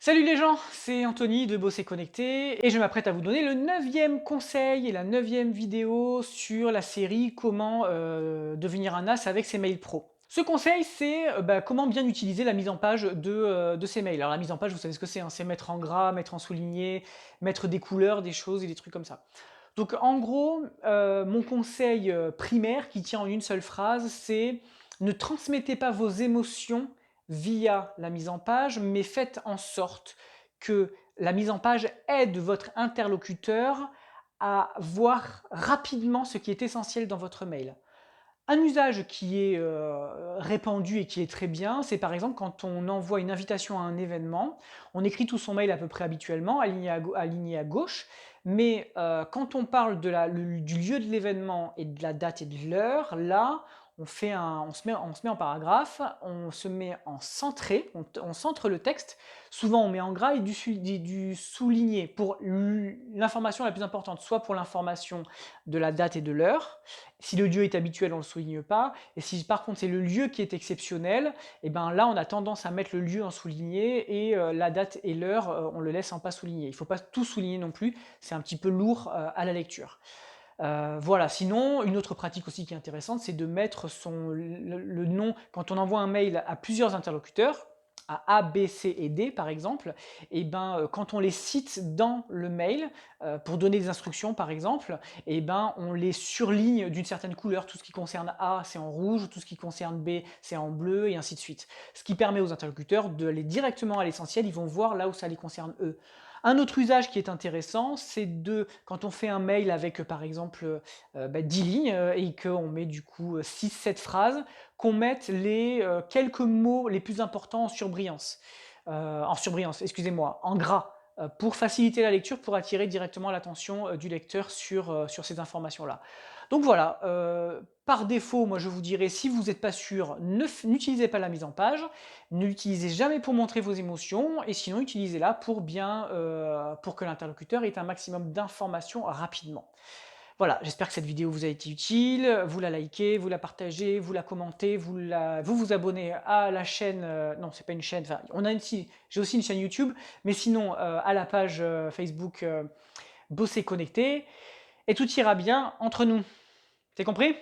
Salut les gens, c'est Anthony de Bosser Connecté et je m'apprête à vous donner le neuvième conseil et la neuvième vidéo sur la série Comment devenir un as avec ses mails pro. Ce conseil, c'est comment bien utiliser la mise en page de ses mails. Alors la mise en page, vous savez ce que c'est, hein, c'est mettre en gras, mettre en souligné, mettre des couleurs, des choses et des trucs comme ça. Donc en gros, mon conseil primaire qui tient en une seule phrase, c'est ne transmettez pas vos émotions via la mise en page, mais faites en sorte que la mise en page aide votre interlocuteur à voir rapidement ce qui est essentiel dans votre mail. Un usage qui est répandu et qui est très bien, c'est par exemple quand on envoie une invitation à un événement, on écrit tout son mail à peu près habituellement, aligné à gauche, mais quand on parle du lieu de l'événement et de la date et de l'heure, là, on se met en paragraphe, on se met en centré, on centre le texte, souvent on met en gras et du souligné pour l'information la plus importante, soit pour l'information de la date et de l'heure. Si le lieu est habituel, on ne le souligne pas. Et si par contre c'est le lieu qui est exceptionnel, et ben là on a tendance à mettre le lieu en souligné et la date et l'heure, on le laisse en pas souligné. Il ne faut pas tout souligner non plus, c'est un petit peu lourd à la lecture. Voilà, sinon, une autre pratique aussi qui est intéressante, c'est de mettre le nom, quand on envoie un mail à plusieurs interlocuteurs, à A, B, C et D par exemple, et ben, quand on les cite dans le mail, pour donner des instructions par exemple, et ben, on les surligne d'une certaine couleur. Tout ce qui concerne A, c'est en rouge, tout ce qui concerne B, c'est en bleu, et ainsi de suite. Ce qui permet aux interlocuteurs d'aller directement à l'essentiel, ils vont voir là où ça les concerne eux. Un autre usage qui est intéressant, c'est quand on fait un mail avec par exemple 10 lignes et qu'on met du coup 6-7 phrases, qu'on mette les quelques mots les plus importants en surbrillance, excusez-moi, en gras, pour faciliter la lecture, pour attirer directement l'attention du lecteur sur ces informations-là. Donc voilà, par défaut, moi je vous dirais, si vous n'êtes pas sûr, n'utilisez pas la mise en page, ne l'utilisez jamais pour montrer vos émotions, et sinon utilisez-la pour que l'interlocuteur ait un maximum d'informations rapidement. Voilà, j'espère que cette vidéo vous a été utile, vous la likez, vous la partagez, vous la commentez, vous abonnez à la chaîne, non c'est pas une chaîne, enfin j'ai aussi une chaîne YouTube, mais sinon à la page Facebook Bosser Connecté, et tout ira bien entre nous. C'est compris?